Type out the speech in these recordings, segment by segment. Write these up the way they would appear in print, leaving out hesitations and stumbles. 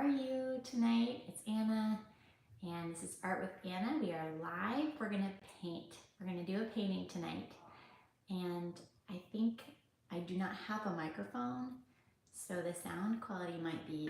are you tonight? It's Anna, and this is Art with Anna. We are live. We're gonna paint. We're gonna do a painting tonight, and I think I do not have a microphone, so the sound quality might be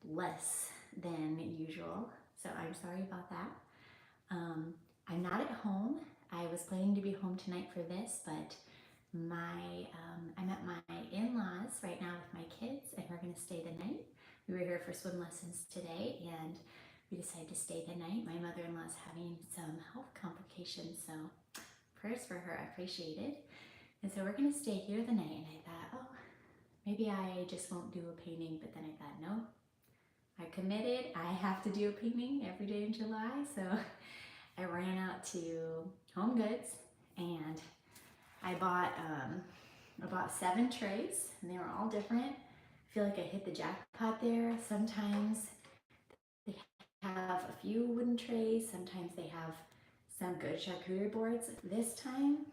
less than usual, so I'm sorry about that. I'm not at home. I was planning to be home tonight for this, but I'm at my in-laws right now with my kids, and we're gonna stay the night. We were here for swim lessons today, and we decided to stay the night. My mother-in-law's having some health complications, so prayers for her, I appreciate it. And so we're gonna stay here the night, and I thought, oh, maybe I just won't do a painting, but then I thought, no, I committed. I have to do a painting every day in July, so I ran out to Home Goods, and I bought 7 trays, and they were all different. I feel like I hit the jackpot there. Sometimes they have a few wooden trays, sometimes they have some good charcuterie boards. This time,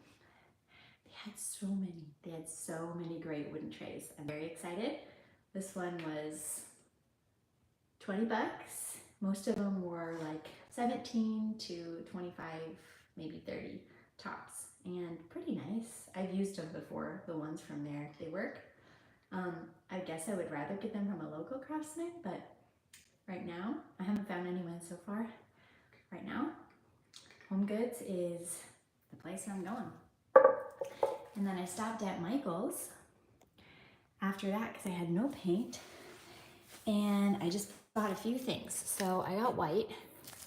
they had so many. They had so many great wooden trays. I'm very excited. This one was 20 bucks. Most of them were like 17 to 25, maybe 30 tops, and pretty nice. I've used them before, the ones from there. They work. I guess I would rather get them from a local craftsman, but right now, I haven't found anyone so far. Right now, Home Goods is the place I'm going. And then I stopped at Michael's after that because I had no paint, and I just bought a few things. So I got white.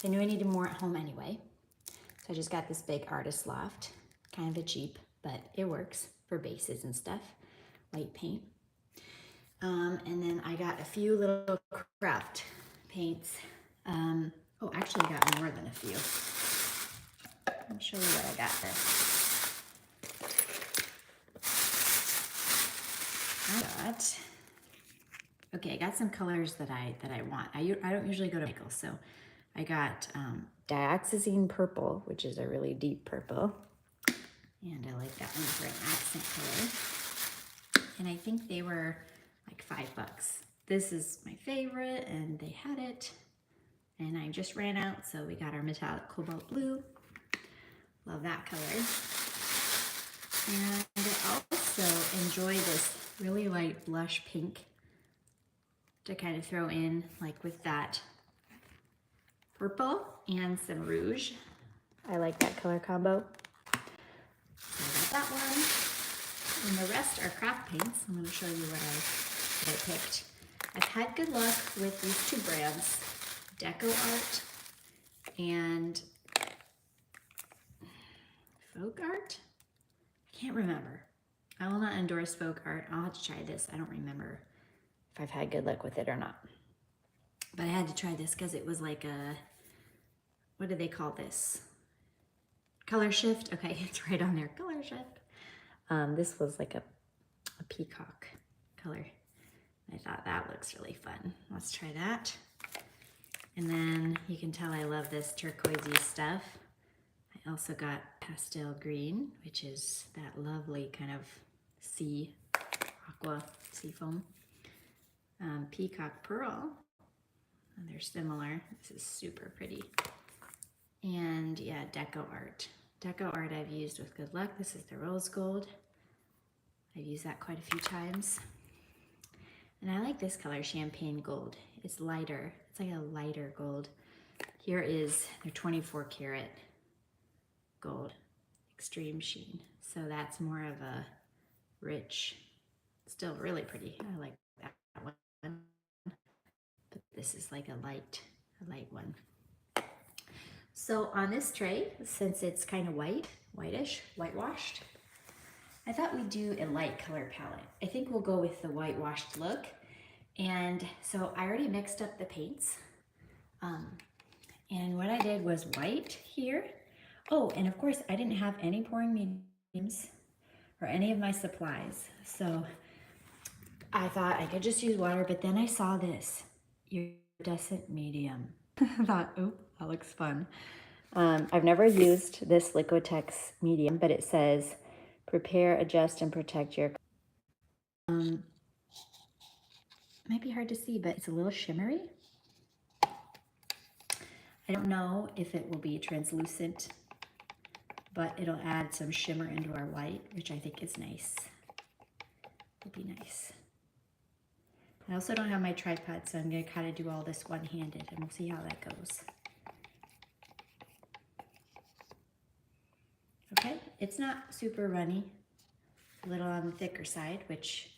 I knew I needed more at home anyway. So I just got this big artist loft, kind of a cheap, but it works for bases and stuff, white paint. And then I got a few little craft paints. Actually I got more than a few. I'll show you what I got I got some colors that I want. I don't usually go to Michael's, so I got dioxazine purple, which is a really deep purple. And I like that one for an accent color. And I think they were like $5. This is my favorite, and they had it. And I just ran out, so we got our metallic cobalt blue. Love that color. And I also enjoy this really light blush pink to kind of throw in, like with that purple and some rouge. I like that color combo. So I got that one. And the rest are craft paints. I'm going to show you what I picked. I've had good luck with these 2 brands, Decor Art and Folk Art. I can't remember. I will not endorse Folk Art. I'll have to try this. I don't remember if I've had good luck with it or not. But I had to try this because it was like a, what do they call this? Color shift. Okay, it's right on there. Color shift. This was like a peacock color. I thought that looks really fun. Let's try that. And then you can tell I love this turquoisey stuff. I also got pastel green, which is that lovely kind of aqua sea foam. Peacock pearl, and they're similar. This is super pretty. And yeah, Deco Art. Deco Art I've used with good luck. This is the rose gold. I've used that quite a few times. And I like this color, champagne gold. It's lighter. It's like a lighter gold. Here is their 24 karat gold, extreme sheen. So that's more of a rich, still really pretty. I like that one. But this is like a light one. So on this tray, since it's kind of whitish, whitewashed, I thought we'd do a light color palette. I think we'll go with the whitewashed look. And so I already mixed up the paints. And what I did was white here. Oh, and of course I didn't have any pouring mediums or any of my supplies. So I thought I could just use water, but then I saw this, iridescent medium. I thought, oh, that looks fun. I've never used this Liquitex medium, but it says, prepare, adjust, and protect your... Might be hard to see, but it's a little shimmery. I don't know if it will be translucent, but it'll add some shimmer into our white, which I think is nice. Would be nice. I also don't have my tripod, so I'm going to kind of do all this one-handed, and we'll see how that goes. Okay, it's not super runny, a little on the thicker side, which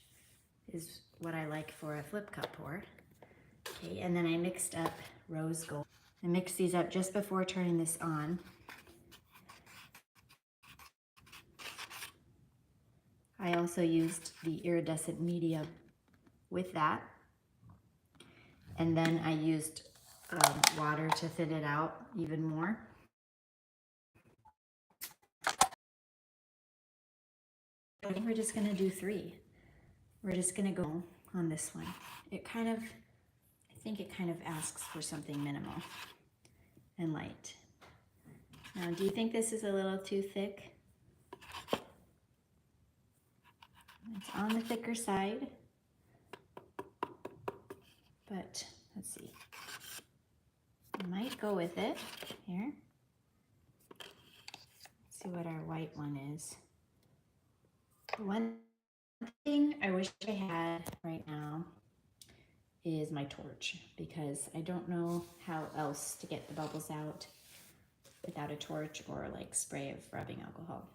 is what I like for a flip cup pour. Okay, and then I mixed up rose gold. I mixed these up just before turning this on. I also used the iridescent medium with that. And then I used water to thin it out even more. I think we're just gonna do 3. We're just gonna go on this one. I think it kind of asks for something minimal and light. Now, do you think this is a little too thick? It's on the thicker side, but let's see. I might go with it here. Let's see what our white one is. One thing I wish I had right now is my torch, because I don't know how else to get the bubbles out without a torch or like spray of rubbing alcohol.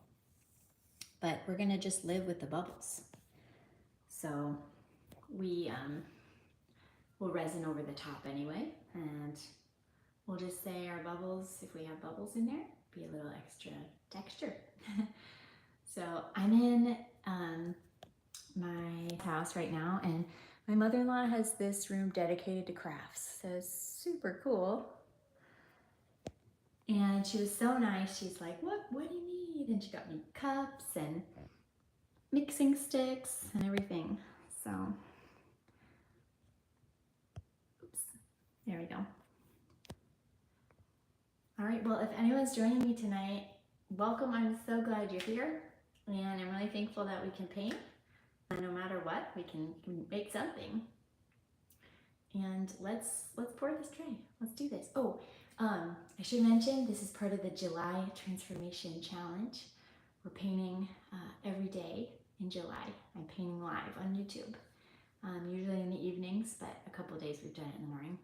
But we're gonna just live with the bubbles. So we will resin over the top anyway, and we'll just say our bubbles, if we have bubbles in there, be a little extra texture. So I'm in my house right now, and my mother-in-law has this room dedicated to crafts, so it's super cool. And she was so nice. She's like, what do you need? And she got me cups and mixing sticks and everything. So, oops, there we go. All right, well, if anyone's joining me tonight, welcome. I'm so glad you're here. And I'm really thankful that we can paint. And no matter what, we can make something. And let's pour this tray. Let's do this. Oh, I should mention, this is part of the July Transformation Challenge. We're painting every day in July. I'm painting live on YouTube, usually in the evenings, but a couple of days we've done it in the morning.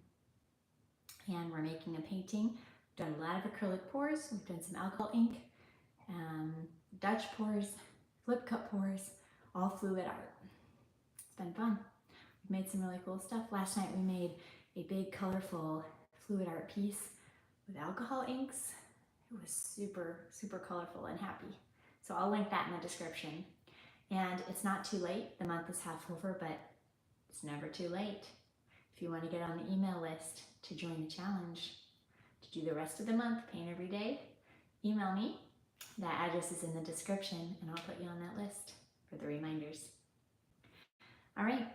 And we're making a painting. We've done a lot of acrylic pours. We've done some alcohol ink, Dutch pours, flip cup pours, all fluid art. It's been fun. We've made some really cool stuff. Last night we made a big colorful fluid art piece with alcohol inks. It was super, super colorful and happy. So I'll link that in the description. And it's not too late. The month is half over, but it's never too late. If you want to get on the email list to join the challenge, to do the rest of the month, paint every day, email me. That address is in the description, and I'll put you on that list for the reminders. All right,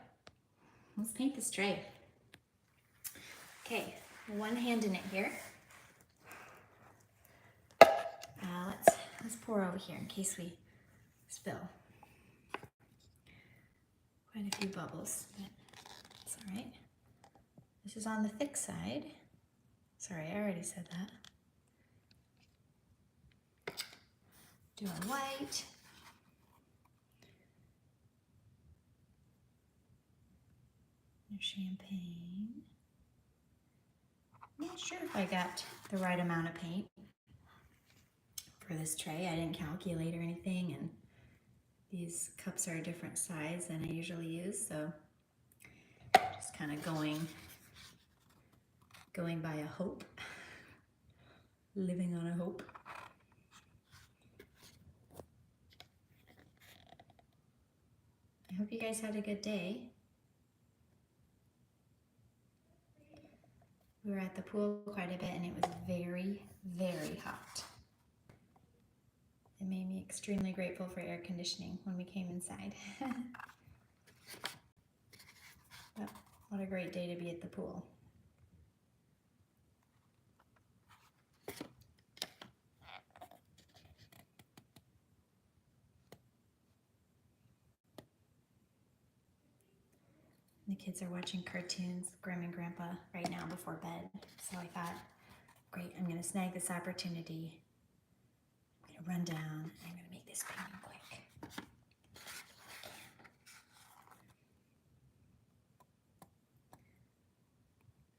let's paint this tray. Okay, one hand in it here. Let's pour over here in case we spill. Quite a few bubbles, but it's all right. This is on the thick side. Sorry, I already said that. Do our white. Your champagne. I'm not sure if I got the right amount of paint for this tray. I didn't calculate or anything, and these cups are a different size than I usually use, so just kind of going by a hope, living on a hope. I hope you guys had a good day. We were at the pool quite a bit, and it was very, very hot. It made me extremely grateful for air conditioning when we came inside. But what a great day to be at the pool. The kids are watching cartoons, Grandma and Grandpa, right now before bed. So I thought Great, I'm gonna snag this opportunity. I'm gonna run down, and I'm gonna make this painting quick.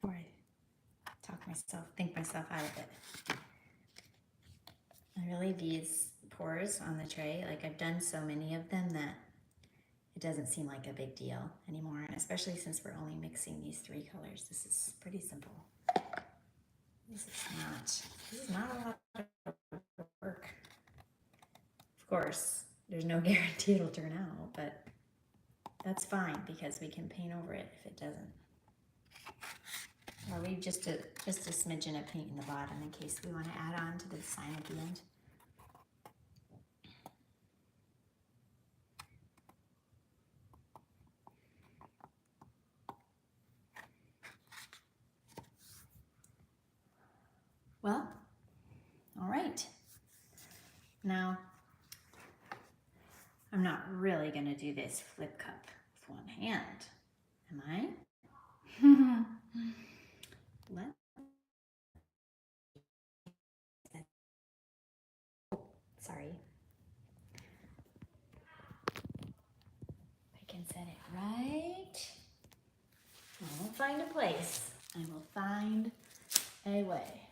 Before I think myself out of it. And really these pours on the tray, like I've done so many of them that it doesn't seem like a big deal anymore. And especially since we're only mixing these 3 colors, this is pretty simple. This is not a lot of work. Of course, there's no guarantee it'll turn out, but that's fine because we can paint over it if it doesn't. Or leave just a smidgen of paint in the bottom in case we want to add on to the sign at the end. Well, all right. Now, I'm not really going to do this flip cup with one hand, am I? Sorry. I can set it right. I will find a place. I will find a way.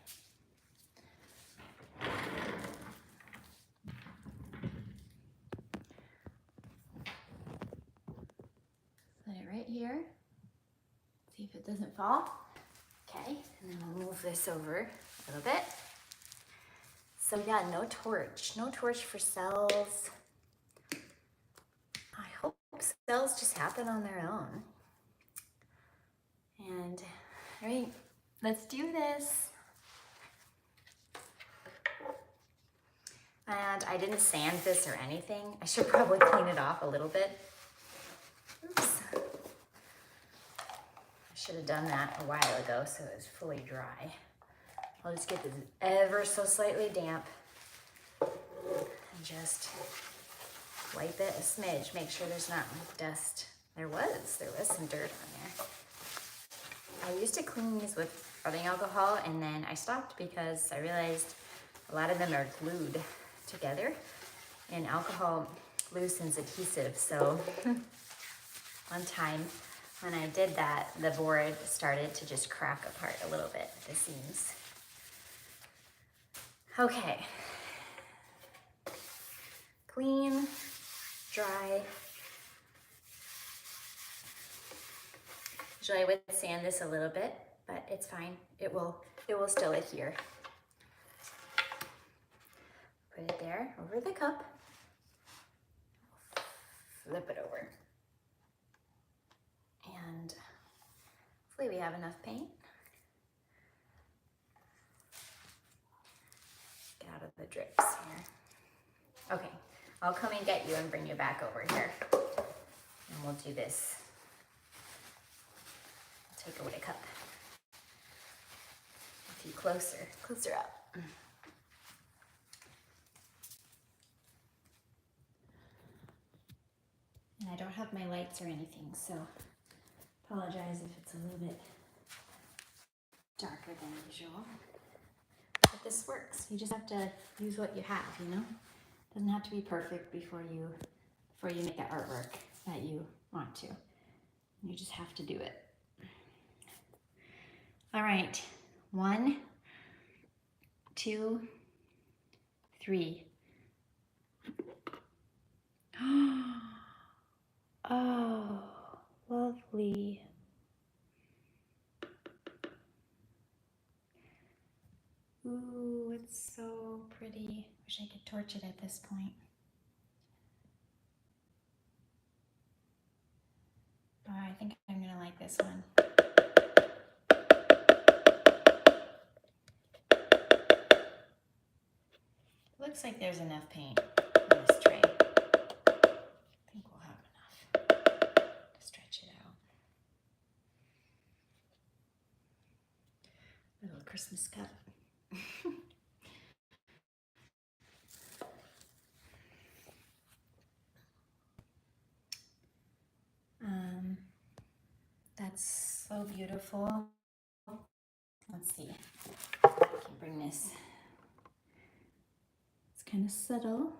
Set it right here. See if it doesn't fall. Okay, and then we'll move this over a little bit. So yeah, no torch for cells. I hope cells just happen on their own. And all right, let's do this. And I didn't sand this or anything. I should probably clean it off a little bit. Oops. I should have done that a while ago so it was fully dry. I'll just get this ever so slightly damp and just wipe it a smidge. Make sure there's not like dust. There was some dirt on there. I used to clean these with rubbing alcohol and then I stopped because I realized a lot of them are glued together and alcohol loosens adhesive. So one time when I did that, the board started to just crack apart a little bit at the seams. Okay, clean, dry. Usually I would sand this a little bit, but it's fine. It will still adhere. Put it there over the cup. Flip it over. And hopefully we have enough paint. Get out of the drips here. Okay, I'll come and get you and bring you back over here. And we'll do this. I'll take away a cup. A few closer up. And I don't have my lights or anything, so apologize if it's a little bit darker than usual. But this works. You just have to use what you have, you know? It doesn't have to be perfect before you make the artwork that you want to. You just have to do it. All right, 1, 2, 3. Oh, lovely. Ooh, it's so pretty. Wish I could torch it at this point. Oh, I think I'm gonna like this one. Looks like there's enough paint on this tray. I think we'll have enough to stretch it out. Little Christmas cup. That's so beautiful. Let's see. Bring this. It's kind of subtle.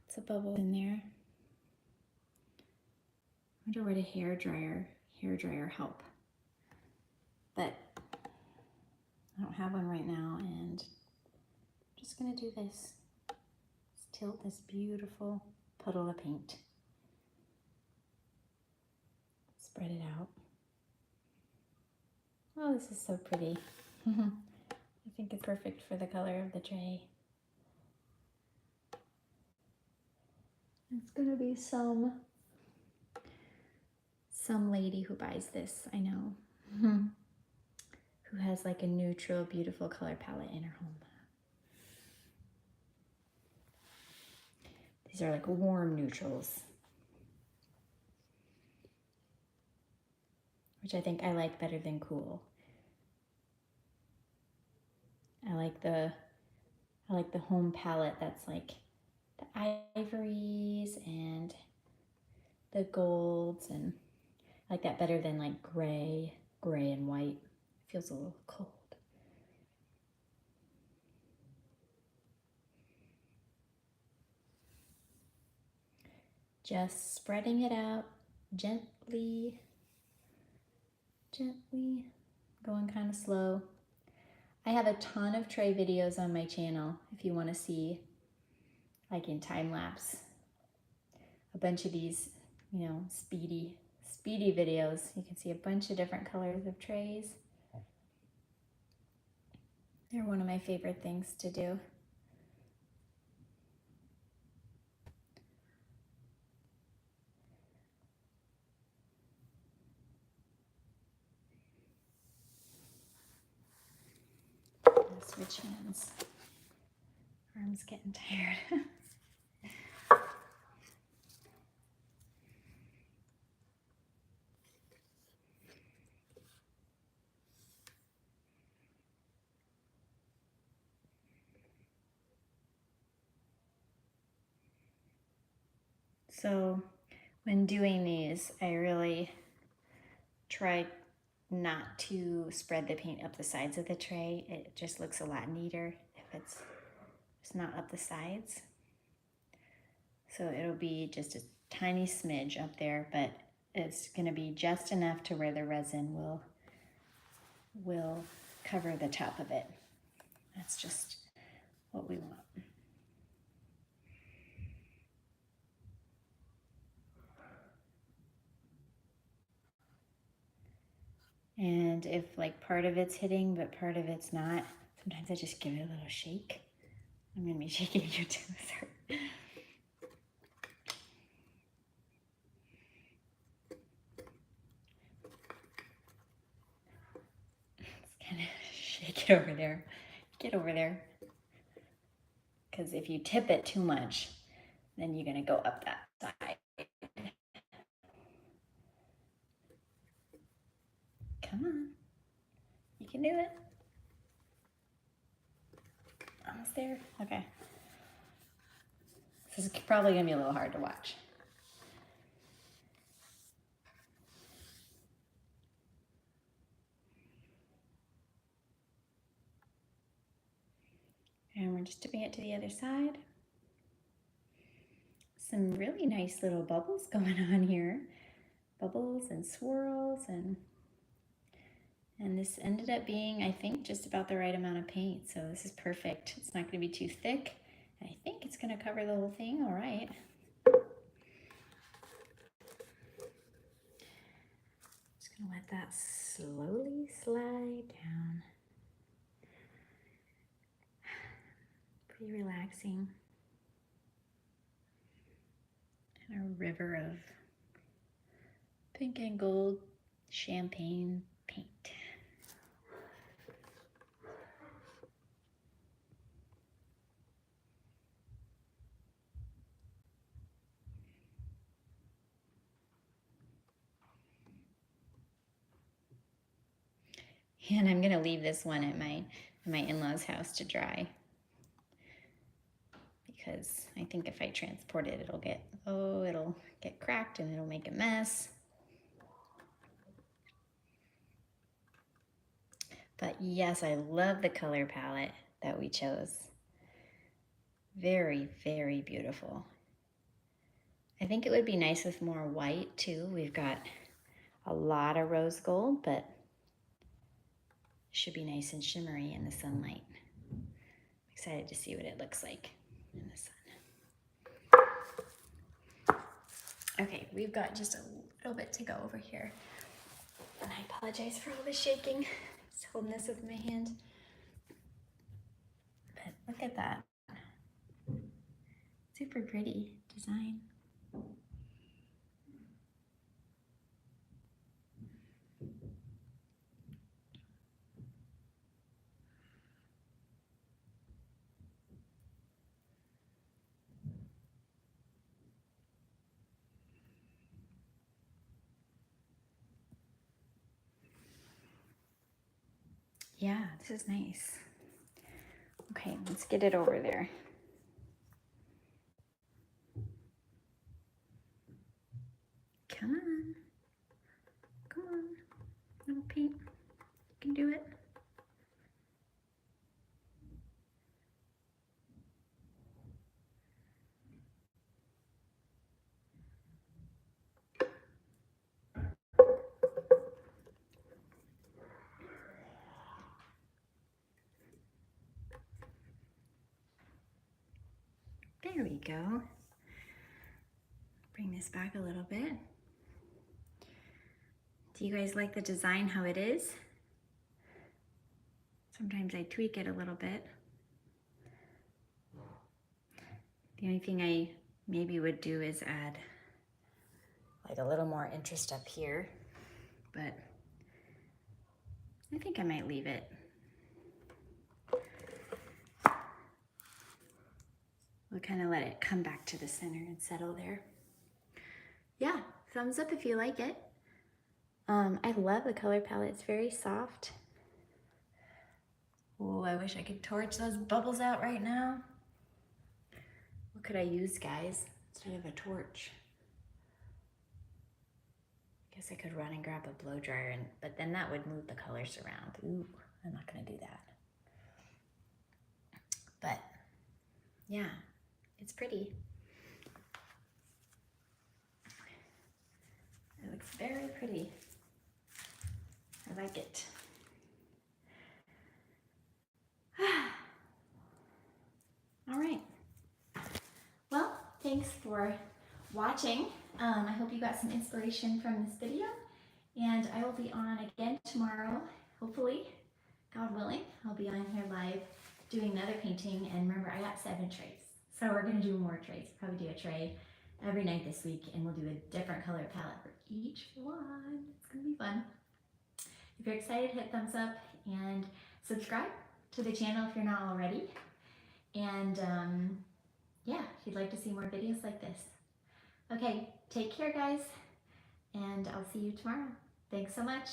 It's a bubble in there. I wonder would a hair dryer help? But I don't have one right now, and I'm just gonna do this. Let's tilt this beautiful puddle of paint. Spread it out. Oh, this is so pretty. I think it's perfect for the color of the tray. It's gonna be some lady who buys this, I know, who has like a neutral, beautiful color palette in her home. These are like warm neutrals, which I think I like better than cool. I like the home palette that's like the ivories and the golds, and I like that better than like gray and white. It feels a little cold. Just spreading it out gently, going kind of slow. I have a ton of tray videos on my channel if you want to see, like in time lapse, a bunch of these, you know, speedy videos. You can see a bunch of different colors of trays. They're one of my favorite things to do. Switch hands. Arm's getting tired. So when doing these, I really try not to spread the paint up the sides of the tray. It just looks a lot neater if it's not up the sides. So it'll be just a tiny smidge up there, but it's going to be just enough to where the resin will cover the top of it. That's just what we want. And if like part of it's hitting but part of it's not, sometimes I just give it a little shake. I'm going to be shaking you too, sorry. Just kind of shake it over there. Get over there. Because if you tip it too much, then you're going to go up that side. Come on. You can do it. Almost there. Okay. This is probably going to be a little hard to watch. And we're just dipping it to the other side. Some really nice little bubbles going on here. Bubbles and swirls, and this ended up being, I think, just about the right amount of paint. So this is perfect. It's not going to be too thick. I think it's going to cover the whole thing all right. Just going to let that slowly slide down. Pretty relaxing. And a river of pink and gold champagne paint. And I'm gonna leave this one at my in-laws' house to dry, because I think if I transport it, it'll get cracked and it'll make a mess. But yes, I love the color palette that we chose. Very, very beautiful. I think it would be nice with more white too. We've got a lot of rose gold, but it should be nice and shimmery in the sunlight. I'm excited to see what it looks like in the sun. Okay, we've got just a little bit to go over here. And I apologize for all the shaking. Just holding this with my hand. But look at that. Super pretty design. Yeah, this is nice. Okay, let's get it over there. Come on. Come on. Little paint. You can do it. There we go. Bring this back a little bit. Do you guys like the design how it is? Sometimes I tweak it a little bit. The only thing I maybe would do is add like a little more interest up here, but I think I might leave it. We'll kind of let it come back to the center and settle there. Yeah, thumbs up if you like it. I love the color palette. It's very soft. Oh, I wish I could torch those bubbles out right now. What could I use, guys, instead of a torch? I guess I could run and grab a blow dryer, but then that would move the colors around. Ooh, I'm not gonna do that. But yeah, it's pretty. It looks very pretty. I like it. All right. Well, thanks for watching. I hope you got some inspiration from this video, and I will be on again tomorrow, hopefully, God willing. I'll be on here live doing another painting, and remember, I got 7 trays, so we're gonna do more trays. Probably do a tray every night this week, and we'll do a different color palette for each one. It's gonna be fun. If you're excited, hit thumbs up and subscribe to the channel if you're not already. And yeah, if you'd like to see more videos like this. Okay, take care, guys, and I'll see you tomorrow. Thanks so much.